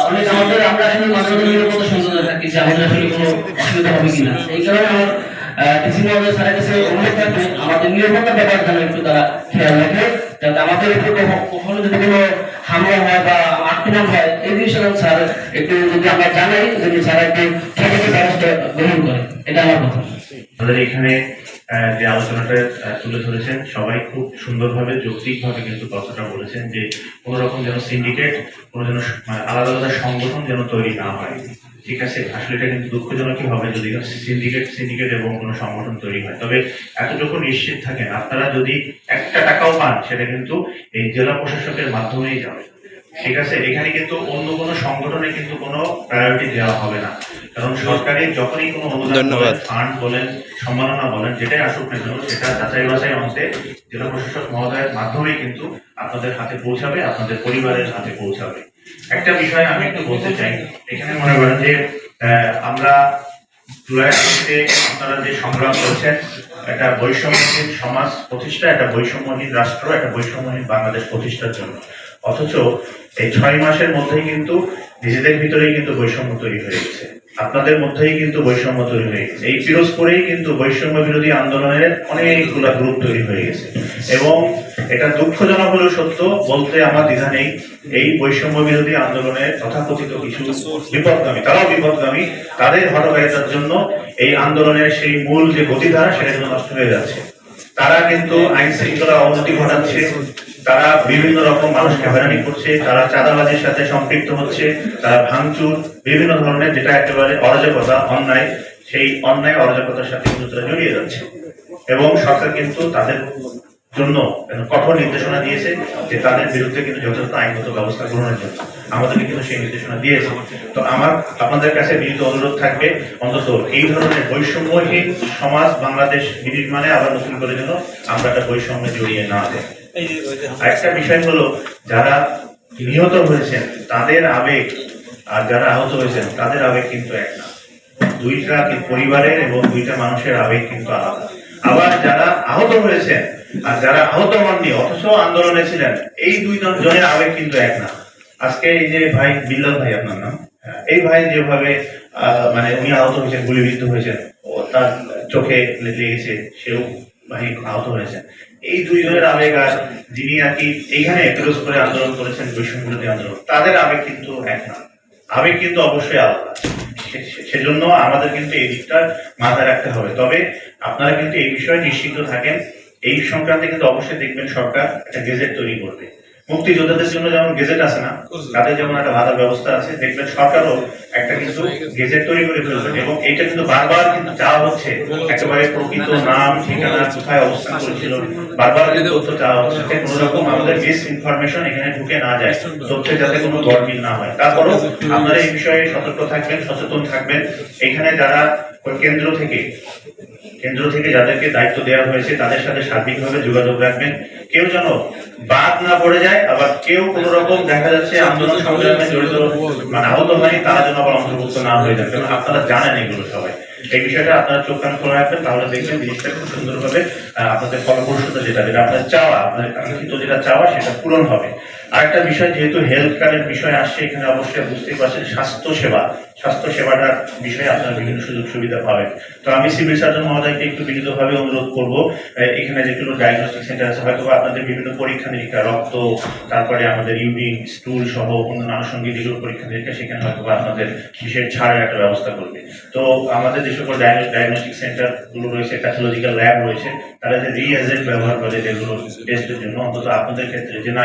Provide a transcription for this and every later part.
অনেক আমাদের আমরা আসলে মাঝে মাঝে নিরাপত্তা সন্দেহে থাকি যে আমাদের আসলে কোনো অসুবিধা হবে কিনা। এই কারণে আমার ডিসি মহোদয় স্যারের কাছে অনুরোধ থাকবে আমাদের নিরাপত্তার ব্যাপার যেন একটু তারা খেয়াল রাখে, যাতে আমাদের উপর কখনো যদি কোনো হামলা হয় বা আক্রমণ হয় এই জিনিসটা যেন স্যার একটু যদি আমরা জানাই যদি স্যার একটু সঠিক ব্যবস্থা গ্রহণ করে। এটা আমার কথা। আমাদের এখানে যে আলোচনাটা তুলে ধরেছেন সবাই খুব সুন্দরভাবে যৌক্তিকভাবে কিন্তু কথাটা বলেছেন যে কোনো রকম যেন সিন্ডিকেট, কোনো যেন আলাদা আলাদা সংগঠন যেন তৈরি না হয়। ঠিক আছে, আসলে এটা কিন্তু দুঃখজনকই হবে যদি সিন্ডিকেট এবং কোনো সংগঠন তৈরি হয়। তবে এতটুকু নিশ্চিত থাকেন, আপনারা যদি একটা টাকাও পান সেটা কিন্তু এই জেলা প্রশাসকের মাধ্যমেই যাবে। ঠিক আছে, এখানে কিন্তু অন্য কোনো সংগঠনে কিন্তু কোনো প্রায়োরিটি দেওয়া হবে না, কারণ সরকারি যখনই কোনো অনুদান বলেন, ফান্ড বলেন, সম্মাননা বলেন, যেটাই আসুক না কেন সেটা যাচাই বাছাই অন্তে জেলা প্রশাসক মহোদয়ের মাধ্যমেই কিন্তু আপনাদের হাতে পৌঁছাবে, আপনাদের পরিবারের হাতে পৌঁছাবে। একটা বিষয় আমি একটু বলতে চাই, এখানে মনে করেন যে আমরা জুলাই আগস্টে আপনারা যে সংগ্রাম করছেন, একটা বৈষম্যহীন সমাজ প্রতিষ্ঠা, একটা বৈষম্যহীন রাষ্ট্র, একটা বৈষম্যহীন বাংলাদেশ প্রতিষ্ঠার জন্য। অথচ এই 6 মাসের মধ্যেই কিন্তু নিজেদের ভিতরেই কিন্তু বৈষম্য তৈরি হয়ে গেছে, আপনাদের মধ্যেই কিন্তু বৈষম্য তৈরি হয়ে গেছে। এই পিরোজপুরেই কিন্তু বৈষম্য বিরোধী আন্দোলনের অনেকগুলা গ্রুপ তৈরি হয়ে গেছে এবং এটা দুঃখজনক হলেও সত্য, বলতে আমার দ্বিধা নেই। এই বৈষম্য বিরোধী আন্দোলনের তথাকথিত কিছু বিপদগামী, তারাও বিপদগামী, তাদের হঠকারিতার জন্য এই আন্দোলনের সেই মূল যে গতিধারা সেটা কিন্তু নষ্ট হয়ে যাচ্ছে। তারা কিন্তু আইন শৃঙ্খলার অবনতি ঘটাচ্ছে, তারা বিভিন্ন রকম মানুষকে হয়রানি করছে, তারা চাঁদাবাজির সাথে সম্পৃক্ত হচ্ছে, তারা ভাঙচুর, বিভিন্ন ধরনের যেটা একেবারে অরাজকতা, অন্যায়, সেই অন্যায় অরাজকতার সাথে কিন্তু তারা জড়িয়ে যাচ্ছে এবং সরকার কিন্তু তাদের জন্য কঠোর নির্দেশনা দিয়েছে যে তাদের বিরুদ্ধে কিন্তু যথাযথ আইনগত ব্যবস্থা গ্রহণের জন্য আমাদেরকে কিন্তু সেই নির্দেশনা দিয়েছে। তো আমার আপনাদের কাছে বিনীত অনুরোধ থাকবে, অন্তত এই ধরনের বৈষম্যহীন সমাজ বাংলাদেশ বিনির্মাণে আবার নতুন করে যেন আমরা একটা বৈষম্যে জড়িয়ে না দেয়। আরেকটা বিষয় হলো, যারা নিহত হয়েছেন তাদের আবেগ আর যারা আহত হয়েছেন তাদের আবেগ কিন্তু এক না, দুইটা পরিবারের এবং দুইটা মানুষের আবেগ কিন্তু আলাদা। আবার যারা আহত হয়েছেন আর যারা আহত হননি অথচ আন্দোলনে ছিলেন, এই জনের আবেগ কিন্তু এক না। আজকে এই যে ভাই বিল্লাল ভাই, আপনার নাম, এই ভাই যেভাবে মানে উনি আহত হয়েছেন, গুলিবিদ্ধ হয়েছেন, তার চোখে লেগেছে, সেও ভাই আহত হয়েছেন। এই দুইজনের আবেগ আর যিনি আর কি এইখানে বিরোধ করে আন্দোলন করেছেন, বৈষম্য বিরোধী আন্দোলন, তাদের আবেগ কিন্তু এক না, আবেগ কিন্তু অবশ্যই আলাদা। সেজন্য আমাদের কিন্তু এই দিকটা মাথায় রাখতে হবে। তবে আপনারা কিন্তু এই বিষয়ে নিশ্চিন্ত থাকেন, এই সংক্রান্তে কিন্তু অবশ্যই দেখবেন সরকার একটা গেজেট তৈরি করবে। মুক্তিযোদ্ধাদের জন্য যেমন গেজেট আছে না, তাদের যেমন একটা আলাদা ব্যবস্থা আছে, দেখবেন সরকারও একটা কিন্তু গেজেট তৈরি করে ফেলবেন এবং এইটা কিন্তু বারবার কিন্তু চাওয়া হচ্ছে, একেবারে প্রকৃত নাম ঠিকানা কোথায় অবস্থান করেছিল বারবার কিন্তু তথ্য চাওয়া হচ্ছে, কোনো রকম আমাদের মিস ইনফরমেশন এখানে ঢুকে না যায়, তথ্যে যাতে কোনো গড়মিল না হয়। তারপরও আপনারা এই বিষয়ে সতর্ক থাকবেন, সচেতন থাকবেন। এখানে যারা কেন্দ্র থেকে যাদেরকে দায়িত্ব দেওয়া হয়েছে তাদের সাথে সার্বিকভাবে যোগাযোগ রাখবেন, কেউ যেন বাদ না পড়ে যায়, আবার কেউ কোন রকম দেখা যাচ্ছে আন্দোলন সংগ্রামে জড়িত মানে আহত হয়নি তারা যেন আবার অন্তর্ভুক্ত না হয়ে যায়, কারণ আপনারা জানেন এগুলো সবাই। এই বিষয়টা আপনারা চোখ কান খোলা রাখবেন, তাহলে দেখবেন জিনিসটা খুব সুন্দরভাবে আপনাদের ফলপ্রসূতা যেটা আপনাদের চাওয়া, আপনাদের কাঙ্ক্ষিত যেটা চাওয়া সেটা পূরণ হবে। আরেকটা বিষয়, যেহেতু হেলথ কার্ডের বিষয় আসছে এখানে, অবশ্যই বুঝতেই পারছেন স্বাস্থ্য সেবাটার বিষয়ে আপনারা বিভিন্ন সুযোগ সুবিধা পাবেন। তো আমি সিভিল সার্জন মহোদয়কে একটু বিনীতভাবে অনুরোধ করব, এখানে যেগুলো ডায়াগনস্টিক সেন্টার আছে হয়তো আপনাদের বিভিন্ন পরীক্ষা নিরীক্ষা, রক্ত, তারপরে আমাদের ইউরিন, স্টুল সহ অন্যান্য আনুষঙ্গিক যেগুলো পরীক্ষা নিরীক্ষা, সেখানে হয়তো আপনাদের বিশেষ ছাড়ের একটা ব্যবস্থা করবে। তো আমাদের যে সকল ডায়াগনস্টিক সেন্টার গুলো রয়েছে, প্যাথোলজিক্যাল ল্যাব রয়েছে, তারা যে রিএজেন্ট ব্যবহার করে যেগুলো টেস্টের জন্য, অন্তত আপনাদের ক্ষেত্রে যে না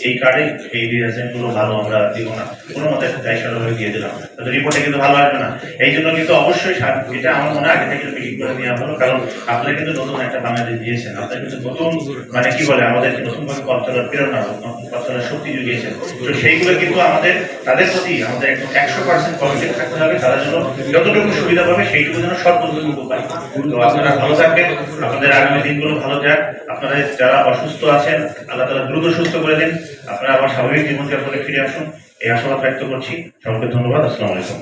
এই কার্ডে এই রিএজেন্ট গুলো ভালো আমরা দিব না, কোনো মতে একটা দায়িত্বভাবে দিয়ে দিলাম, তাদের রিপোর্টে কিন্তু ভালো আসবে না। এই জন্য কিন্তু অবশ্যই এটা আমার মনে হয় আগে থেকে মিটিং করে নেওয়া হলো, কারণ আপনারা কিন্তু নতুন একটা বাংলাদেশ দিয়েছেন, আপনারা কিন্তু নতুন মানে কি বলে আমাদের নতুনভাবে পথচলার প্রেরণা, পথচলার শক্তি জুগিয়েছেন। তো সেইগুলো কিন্তু আমাদের তাদের প্রতি আমাদের 100% পজিটিভ থাকতে হবে, তারা যেন যতটুকু সুবিধা পাবে সেইটুকু যেন সর্বতটুকু পায়। তো আপনারা ভালো থাকবেন, আপনাদের আগামী দিনগুলো ভালো যাক, আপনারা যারা অসুস্থ আছেন আল্লাহ তাআলা দ্রুত সুস্থ করে দিন, আপনারা আবার স্বাভাবিক জীবনযাপনে ফিরে আসুন, এই আশাবাদ ব্যক্ত করছি। সবাইকে ধন্যবাদ। আসসালামু আলাইকুম।